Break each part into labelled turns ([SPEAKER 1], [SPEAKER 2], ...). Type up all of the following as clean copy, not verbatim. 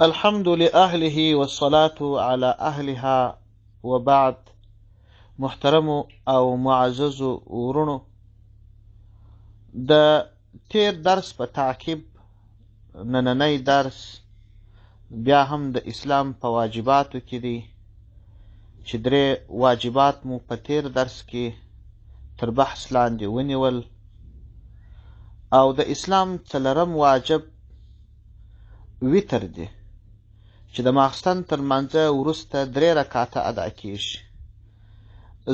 [SPEAKER 1] الحمد لأهله والصلاة على أهلها وبعد. محترم او معزز ورونو، د تیر درس په تعقیب نننی درس بیا هم د اسلام په واجباتو کې دی چې 3 واجبات مو په تیر درس کې تر بحث لاندې ونیول، او د اسلام 4 واجب ویتر دی چې د ماخستن تر منځه وروسته 3 رکعاته ادا کیږي،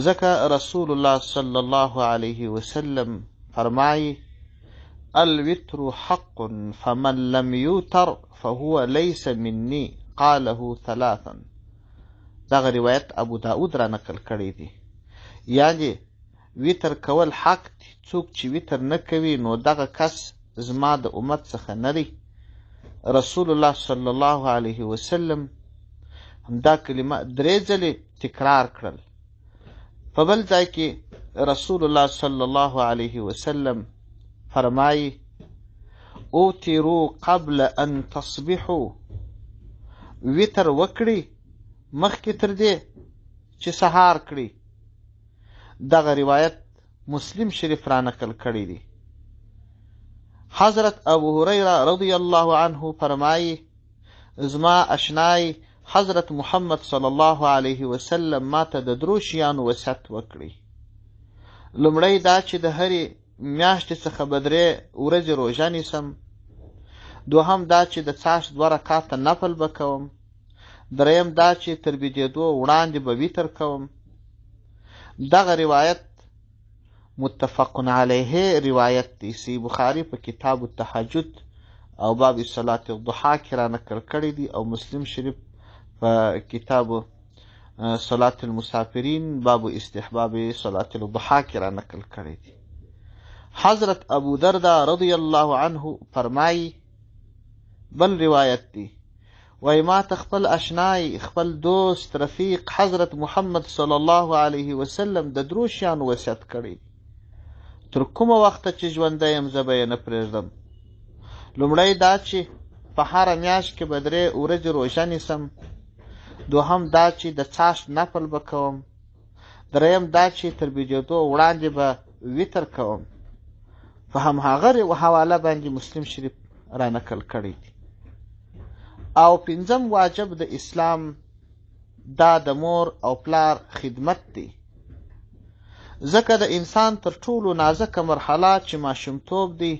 [SPEAKER 1] ځکه رسول الله صلی الله علیه وسلم فرمایي: الوتر حق فمن لم يوتر فهو ليس مني قاله 3. دغه روایت ابو داود را نقل کړی دی، یعنی ویتر کول حق دی، څوک چې ویتر نه کوي نو دغه کس زما د امت څخه نه دی. رسول الله صلی الله علیه وسلم همدا کلمه 3 ځلې تکرار کړل. په بل ځای کې رسول الله صلی الله علیه وسلم فرمایي: اوتروا قبل ان تصبحوا، ویتر وکړي مخکې تر دې چې سهار کړي. دغه روایت مسلم شریف را نقل کړی دی. حضرت ابو هریره رضی الله عنه فرمایي: زما اشنای حضرت محمد صلی الله علیه وسلم ماته د 3 شیانو وصیت وکړي. لومړی دا چې د هرې میاشتې څخه به 3 ورځې روژه نیسم. دوهم دا چې د څاښت 2 رکعاته نفل به کوم. دریم دا چې تر بېدېدو وړاندې به ویتر کوم. دغه روایت متفق علیه روایت دی. صحیح بخاري په کتاب التهجد او باب صلاة الضحى کې را نقل کړی دی، او مسلم شریف په کتاب صلاة المسافرین باب استحباب صلاة الضحى کې را نقل کړی دی. حضرت ابو دردا رضی الله عنه فرمایي، بل روایت دی، وای ما ته خپل اشنای، خپل دوست، رفیق حضرت محمد صلی الله علیه وسلم د 3 شیانو وصیت کړی. تر کومه وخته چې ژوندی یم زه به یې نه پرېږدم. لومړی دا چې په هره میاشت کې به 3 ورځې روژه نیسم. دوهم دا چې د څاښت نفل به کوم. دریم دا چې تر بېدېدو وړاندې به ویتر کوم. په همهغه حواله باندې مسلم شریف را نقل کړی دی. او 5م واجب د اسلام دا د مور او پلار خدمت دی، ځکه د انسان تر ټولو نازکه مرحله چې ماشومتوب دی،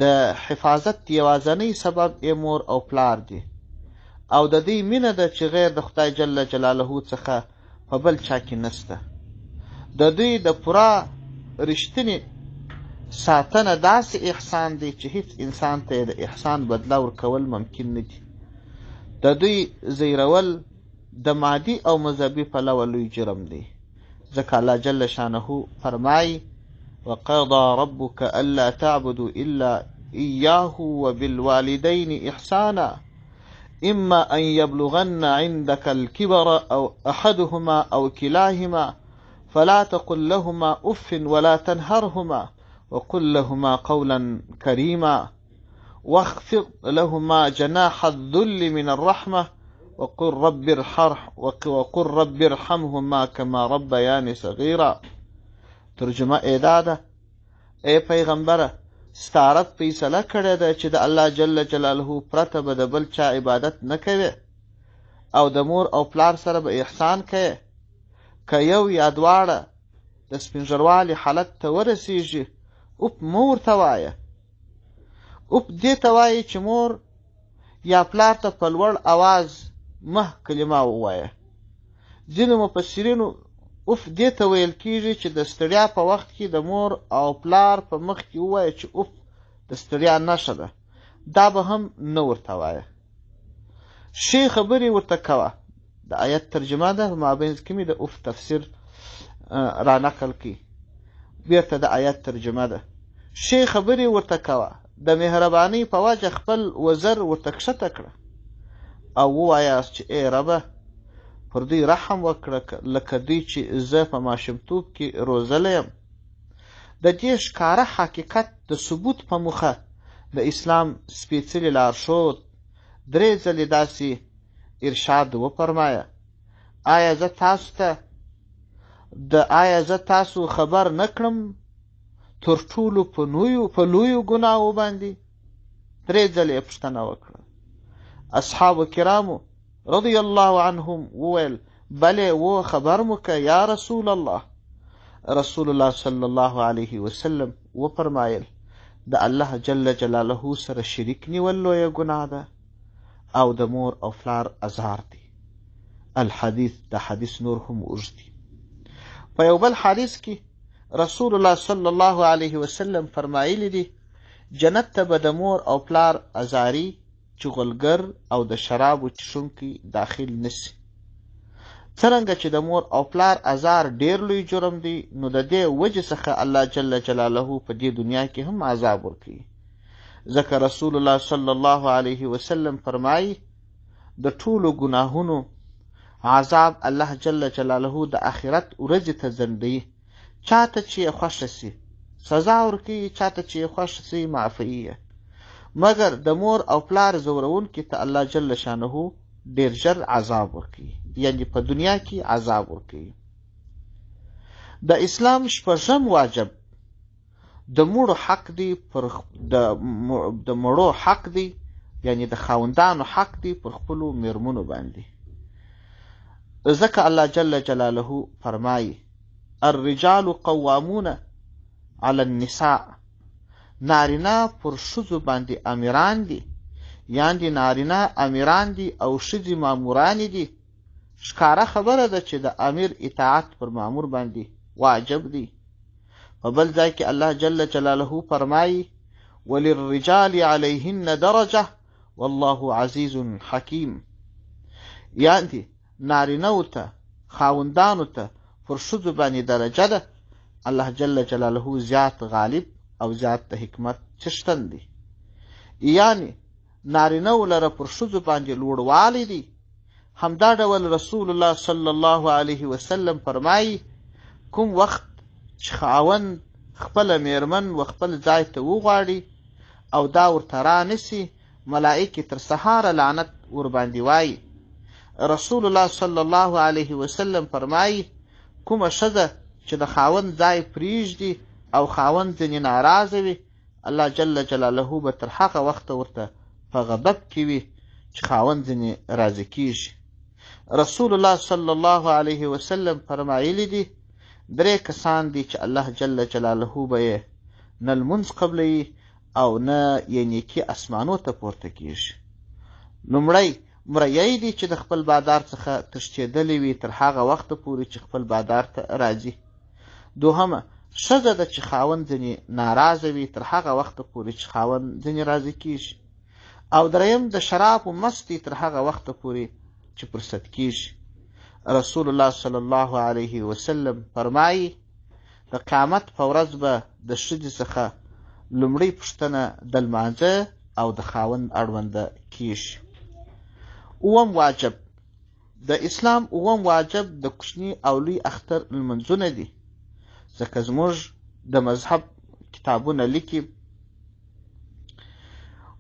[SPEAKER 1] د حفاظت یوازنی سبب یې مور او پلار دی، او د دې مینه ده چې غیر د خدای جل جلاله څخه په بل چا کې نسته. د دوی د پوره رښتینې ساتنه داسې احسان دی چې هیڅ انسان ته د احسان بدله ورکول ممکن نه دي. د دوی زیرول د مادي او مذهبي پلوه لوی جرم دی، ځکه الله جل شانه فرمایي: وقضى ربك ألا تعبدوا إلا إياه وبالوالدين إحسانا إما أن يبلغن عندك الكبر أو أحدهما أو كلاهما فلا تقل لهما أف ولا تنهرهما وقل لهما قولا كريما واخفض لهما جناح الذل من الرحمة وقل رب ارحمهما كما ربياني صغيرا. ترجمه ادا ده: ای پیغمبره، ستا رب فیصله کړې ده چې د الله جل جلاله پرته به د بل چا عبادت نه کوي، او د مور او پلار سره به احسان کوي. که یو یا دواړه د سپینږیروالي حالت ته ورسیږي، اوپ مه ورته وایه. اوپ دې ته وایي چې مور یا پلار ته په لوړ اواز مه کلمه ووایه. ځینو مفسرینو اوف دې ته ویل کیږي چې د ستړیا په وخت کې د مور او پلار په مخ کې ووایه چې اوف د ستړیا نښه ده. دا به هم نه ورته وایه. ښې خبرې ورته کوه. د آیت ترجمه ده، په مابینځ کې مې د اوف تفسیر را نقل کی. بیرته د آیت ترجمه ده: ښې خبرې ورته کوه، د مهربانۍ په وجه خپل وزر ورته کښته کړه، او ووایاست چې ای ربه پر دوی رحم وکړه لکه دوی چې زه په ماشومتوب کې روزلی یم. د دې ښکاره حقیقت د ثبوت په موخه د اسلام سپېڅلي لارښود 3 ځلې داسې ارشاد وفرمایه: آیا زه تاسو خبر نه کړم تر ټولو په لویو ګناهو باندې؟ 3 ځلې پوښتنه وکړه. اصحابو کرامو رضی الله عنهم وویل: بلې، و خبر مو که یا رسول الله. رسول الله صلی الله علیه وسلم وفرمایل: د الله جل جلاله سره شریک نیول لویه ګناه ده او د مور او پلار ازار دی. الحدیث، د حدیث نور هم اوږد دي. په یو بل حدیث کې رسول الله صلی الله علیه وسلم فرمایلی دي: جنت ته به د مور او پلار ازاری، چغلګر او د شرابو څښونکي داخل نسی. څرنګه چې د مور او پلار ازار ډیر لوی جرم دی، نو د دې وجې څخه الله جل جلاله په دې دنیا کې هم عذاب ورکوي. ځکه رسول الله صلی الله علیه وسلم فرمایي: د ټولو ګناهونو عذاب الله جل جلاله د آخرت ورځې ته ځنډوي. چاته چې یې خوښه سي سزا ورکوي، چاته چې یې خوښه سي معافوي یې. مګر د مور او پلار زورونکي ته الله جل شانه ډیر ژر عذاب ورکوي، یعنی په دنیا کې عذاب ورکوي. د اسلام 6م واجب د مړو حق دی، د مړو حق دی، یعنی د خاوندانو حق دی پر خپلو میرمنو باندې. ځکه الله جل جلاله فرمایي: الرجال قوامون علی النساء. نارینه پر ښځو باندې امیران دي، یعنی نارینه امیران دي او ښځې مامورانې دي. ښکاره خبره ده چې د امیر اطاعت پر مامور باندې واجب دی. په بل ځای کې الله جل جلاله فرمایي: وللرجال علیهن درجه والله عزیز حکیم. یعنی نارینهو ته، خاوندانو ته پر ښځو باندې درجه ده. الله جل جلاله زیات غالب او زیات د حکمت څښتن دی. یعنی نارینهو لره پر ښځو باندې لوړوالی دی. همدا ډول رسول الله صلی الله علیه وسلم فرمایي: کوم وخت چې خاوند خپله میرمن و خپل ځای ته وغواړي او دا ورته رانسي، ملائکې تر سهاره لعنت ورباندې وایي. رسول الله صلی الله علیه وسلم فرمایي: کومه ښځه چې د خاوند ځای پرېږدي او خاوند ځینې ناراضه وي، الله جل جلاله به تر هغه وخته ورته په غضب کې وي چې خاوند ځینې راضي کېږي. رسول الله صلی الله علیه وسلم فرمایلی دي: 3 کسان دي چې الله جل جلاله به یې نه لمونځ قبلوي او نه یې نیکي اسمانو ته پورته کېږي. لومړی مریی دی چې د خپل بادار څخه تښتېدلی وي تر هغه وخته پورې چې خپل بادار ته راځي. دوهمه ښځه ده چې خاوند ځینې ناراضه وي تر هغه وخته پورې چې خاوند ځینې راضي کېږي. او دریم د شرابو مست دی تر هغه وخته پورې چې فرصت کېږي. رسول الله صلی الله علیه وسلم فرمایي: د قیامت په ورځ به د ښځې څخه لومړۍ پوښتنه د لمانځه او د خاوند اړونده کېږي. 9م واجب د اسلام 9م واجب د کوچني او لوی اختر لمونځونه دي. ځکه زموږ د مذهب کتابونه لیکي: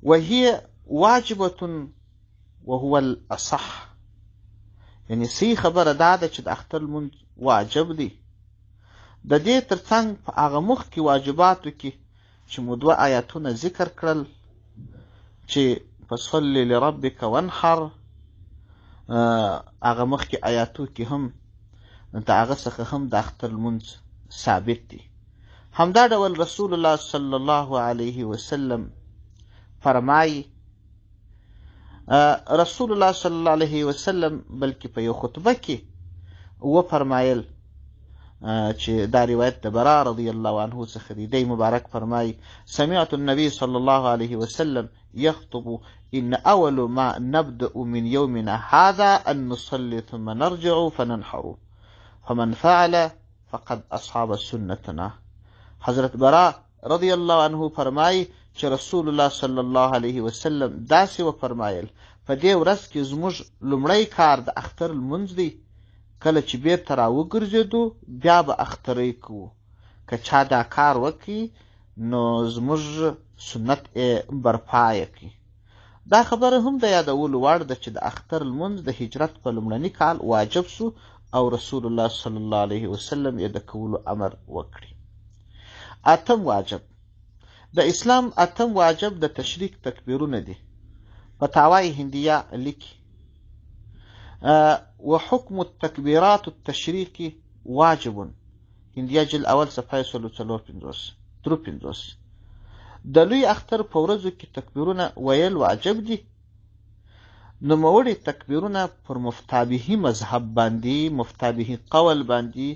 [SPEAKER 1] وهي واجبة وهو الاصح. یعنی صحیح خبره دا ده چې د اختر لمونځ واجب دی. د دې ترڅنګ په هغه مخکې واجباتو کې چې مو 2 آیاتونه ذکر کړل چې فصل لربک وانحر، هغه مخکې آیاتو کې هم د هغه څخه هم د اختر لمونځ ثابت دی. همدا ډول رسول الله صلی الله علیه وسلم فرمایي، رسول الله صلی الله علیه وسلم بلکې په یو خطبه کې وفرمایل چې دا روایت د برا رضی الله عنه څخه دی. دی مبارک فرمایي: سمعت النبي صلی الله علیه وسلم يخطب إن أول ما نبدأ من يومنا هذا أن نصلي ثم نرجع فننحر فمن فعل فقد أصحاب سنتنا. حضرت برا رضی الله عنه فرمایي چې رسول الله صلی الله علیه وسلم داسې وفرمایل: په دې ورځ کې زموږ لومړی کار د اختر لمونځ دی. کله چې بیرته راوګرځېدو بیا به اخترۍ کوو. که چا دا کار وکړي نو زموږ سنت یې برپایه کړي. دا خبره هم د یادولو وړ ده چې د اختر لمونځ د هجرت په لومړني کال واجب سو او رسول الله صلی الله علیه وسلم یې د کولو امر وکړي. اتم واجب. د اسلام اتم واجب د تشریک تکبیرونه دي. فتاوای هندیه لیکي وحكم التكبيرات التشريك واجب. هندیه جل اول صفحه 353. د لوی اختر په ورځو کې تکبیرونه ویل واجب دي. نوموړي تکبیرونه پر مفتابهي مذهب باندې مفتابهي قول باندې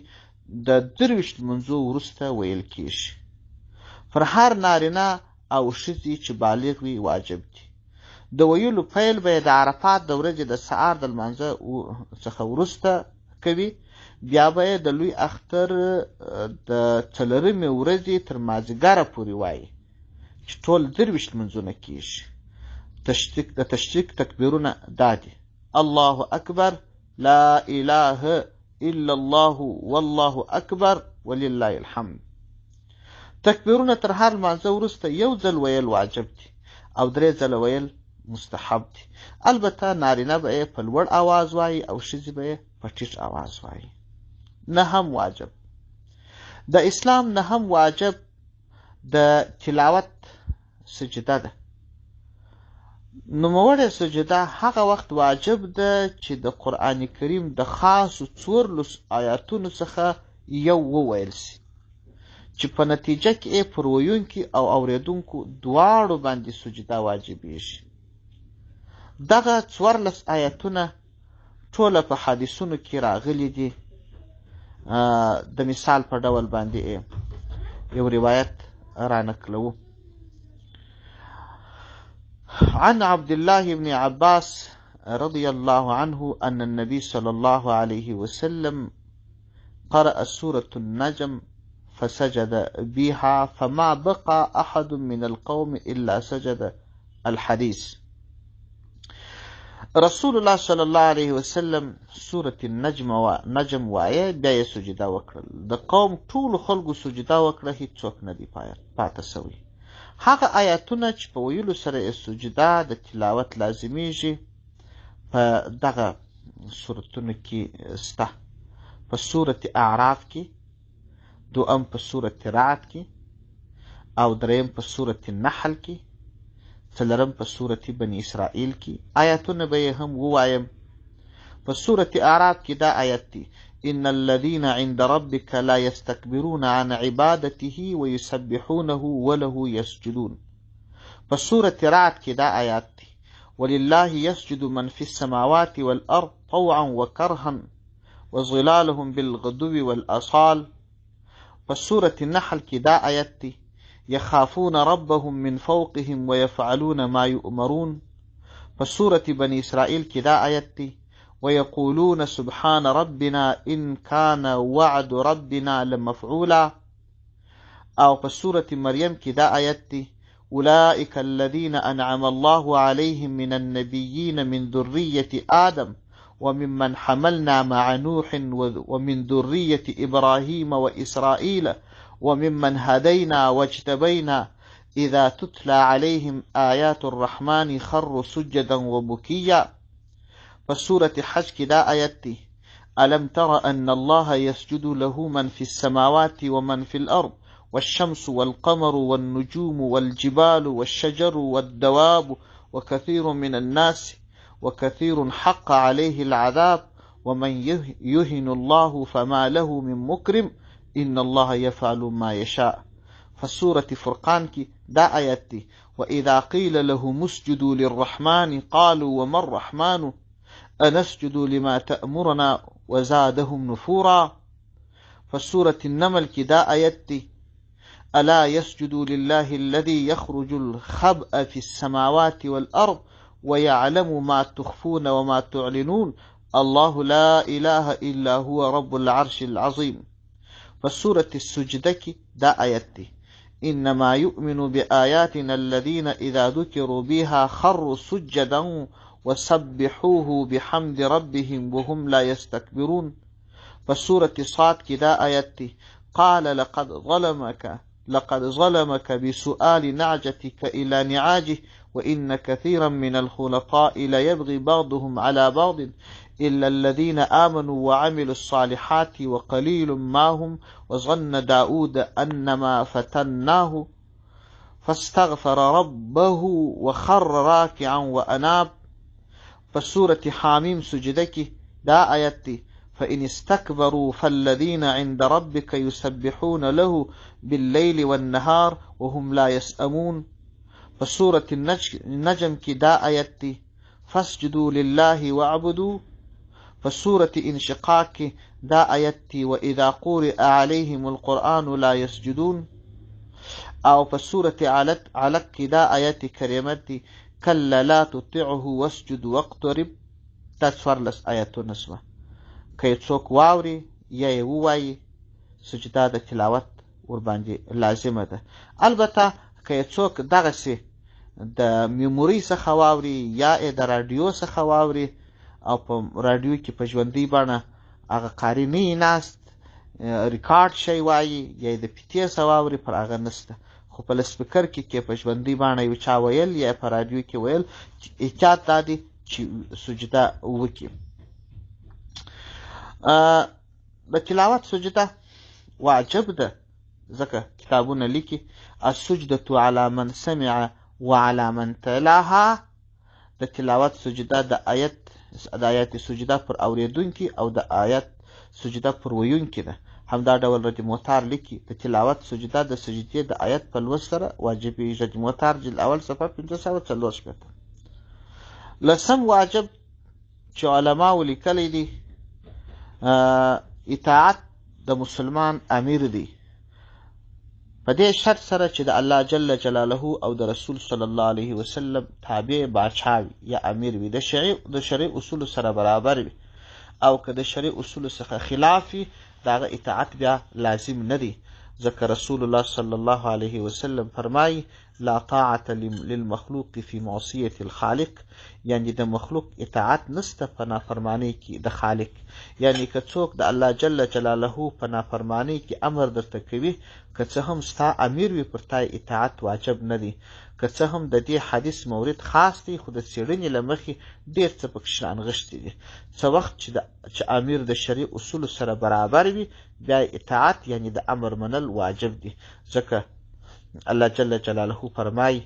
[SPEAKER 1] د 23 لمونځو وروسته ویل کیږي. پر هر نارینه او ښځې چې بالغ وي واجب دي. د ویلو پیل به د عرفات د ورځې د سهار د لمانځه څخه وروسته کوي. بیا به د لوی اختر د 4مې ورځې تر مازدیګره پورې وایي چې ټول 23 لمونځونه کیږي. د تشریک تکبیرونه دا دي: الله اکبر، لا اله الا الله، والله اکبر ولله الحمد. تکبیرونه تر هر لمانځه وروسته یو ځل ویل واجب دي او 3 ځله ویل مستحب دي. البته نارینه به یې په لوړ آواز وایي او ښځې به یې په ټیټ آواز وایي. نهم واجب. د اسلام نهم واجب د تلاوت سجده ده. نوموړې سجده هغه وخت واجب ده چې د قرآن کریم د خاصو 14 آیاتونو څخه یو وویل سي چې په نتیجه کې پر ویونکي او اوریدونکو دواړو باندې سجده واجبېږي. دغه 14 آیاتونه ټوله په حدیثونو کې راغلي دي. د مثال په ډول باندې یو روایت را نقلوو. عن عبد الله بن عباس رضي الله عنه أن النبي صلى الله عليه وسلم قرأ سورة النجم فسجد بها فما بقى أحد من القوم إلا سجد. الحديث. رسول الله صلی الله علیه وسلم سورة النجم وایه بیا یې سجده وکړل. د قوم ټولو خلکو سجده وکړه، هیڅوک نه دی پاته سوی. هغه آیاتونه چې په ویلو سره یې سجده د تلاوت لازمیږي په دغه سورتونو کې سته: په سورة اعراف کې، دوم په سورة رعد کې، او دریم په سورة النحل کې، څلورم په سورة بني اسرائیل کې. آیاتونه به یې هم ووایم. په سورة اعراف کې دا آیت دی: ان الذين عند ربك لا يستكبرون عن عبادته ويسبحونه وله يسجدون. په سورة رعد کې دا آیات دی: ولله يسجد من في السماوات والأرض طوعا وكرها وظلالهم بالغدو والآصال. په سورة النحل کې دا آیت دی: يخافون ربهم من فوقهم ويفعلون ما يؤمرون. په سورة بني اسرائیل کې دا آیت دی: ويقولون سبحان ربنا إن كان وعد ربنا لمفعولا. او په سورة مريم کې دا آیت دی: أولئك الذين أنعم الله عليهم من النبيين من ذرية آدم وممن حملنا مع نوح ومن ذرية إبراهيم وإسرائيل وممن هدينا واجتبينا إذا تتلى عليهم آيات الرحمن خروا سجدا وبكيا. فسورة حج كدا آياتي: ألم تر أن الله يسجد له من في السماوات ومن في الأرض والشمس والقمر والنجوم والجبال والشجر والدواب وكثير من الناس وكثير حق عليه العذاب ومن يهن الله فما له من مكرم إن الله يفعل ما يشاء. فسورة فرقان کی دا آیت دی: وإذا قيل لهم اسجدوا للرحمن قالوا وما الرحمن أنسجد لما تأمرنا وزادهم نفورا. فسورة النمل کی دا آیت دی: ألا يسجدوا لله الذي يخرج الخبأ في السماوات والأرض ويعلم ما تخفون وما تعلنون الله لا إله إلا هو رب العرش العظيم. فسورة السجدة کی دا آیت دی: إنما يؤمن بآياتنا الذين إذا ذكروا بها خروا سجدا وسبحوه بحمد ربهم وهم لا يستكبرون. فسورة صاد کی دا آیت دی: قال لقد ظلمك لقد ظلمك بسؤال نعجتك إلى نعاجه وإن كثيرا من الخلطاء ليبغي بعضهم على بعض إلا الذين آمنوا وعملوا الصالحات وقليل ما هم وظن داود أنما فتناه فاستغفر ربه وخر راكعا وأناب. فسورة حاميم سجدك دا آياتي فإن استكبروا فالذين عند ربك يسبحون له بالليل والنهار وهم لا يسأمون. فسورة النجم كي دا آياتي فاسجدوا لله واعبدوا. فسورة انشقاق دا آياتي وإذا قرئ عليهم القرآن لا يسجدون. أو فسورة علك دا آياتي كريمتي كلا لا تطعه واسجد واقترب. دا څوارلس آیاتونه شوه. که یې څوک واوري یا یې ووایي سجده د تلاوت ورباندې لازمه ده. البته که یې څوک دغسې د میمورۍ څخه واوري یا یې د راډیو څخه واوري او په راډیو کې په ژوندۍ بڼه هغه قاري نه یې ناست ریکارډ شی وایي یا یې د پیتې څه واوري پر هغه نسته، خو په لسپیکر کې په ژوندۍ بڼه یو چا ویل یا په راډیو کې ویل احتیاط دا دی چې سجده وکړي. د تلاوت سجده واجب ده ځکه کتابونه لیکي السجدة على من سمع وعلى من تلاها. د تلاوت سجده د آیت سجده پر اوریدونکي او د آیت سجده پر ویونکي ده. همدا ډول رد موتار لیکي د تلاوت سجده د سجدې د آیت په لوست سره واجبېږي. رد موتار جلد اول صفحه 544. لسم واجب چې علماو لیکلی دي اطاعت د مسلمان امیر دی په دې شرط سره چې د الله جل جلاله او د رسول صلی الله علیه وسلم تابع باچا وي یا امیر وي، د شرعي اصولو سره برابر وي، او که د شرعي اصولو څخه خلاف وي د هغه اطاعت بیا لازم نه دی، ځکه رسول الله صلی الله علیه وسلم فرمایي لا طاعة للمخلوق في معصية الخالق، یعنی د مخلوق اطاعت نسته په نافرمانی کې د خالق. یعنی که څوک د الله جل جلاله په نافرمانی کې امر درته کوي که څه هم ستا امیر وي پر تا اطاعت واجب نه دی. که څه هم د دې حدیث مورد خاص دی خو د څېړنې له مخې ډېر څه پکې رانغښتي دي. څه وخت چې امیر د شرعي اصولو سره برابر وي بیا اطاعت یعنی د امر منل واجب دی، ځکه الله جل جلاله فرمای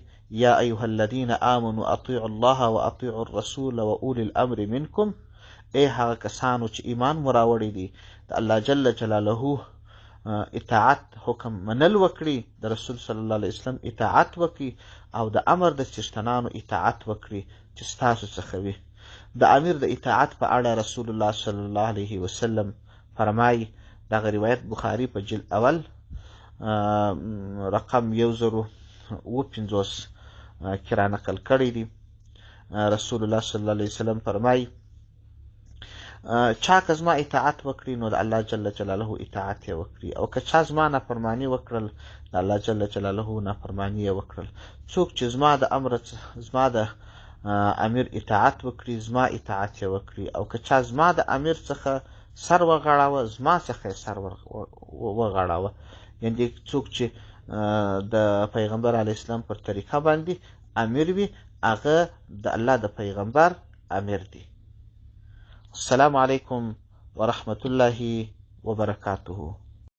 [SPEAKER 1] یا ایها الذین آمنوا اطیعوا الله واطیعوا الرسول واولی الامر منکم. ای هغه کسانو چې ایمان مو راوړی دي د الله جل جلاله اطاعت حکم منل وکړي، د رسول صلی الله علیه وسلم اطاعت وکړي او د امر د څښتنانو اطاعت وکړي چې ستاسو څخه وي. د امیر د اطاعت په اړه رسول الله صلی الله علیه وسلم فرمایي، دغه روایت بخاري په جلد اول رقم 1050 کې را نقل کړی دی. رسول الله صلی الله علیه وسلم فرمایي چا که زما اطاعت وکړي نو د الله جل جلاله اطاعت یې وکړي، او که چا زما نافرماني وکړل د الله جل جلاله نافرماني یې وکړل. څوک چې زما د امیر اطاعت وکړي زما اطاعت یې وکړي، او که چا زما د امیر څخه سر وغړاوه زما څخه یې سر وغړاوه. یعنی څوک چې د پیغمبر علیه السلام پر طریقه باندې امیر وي هغه د الله د پیغمبر امیر دی. السلام علیکم ورحمة الله وبرکاته.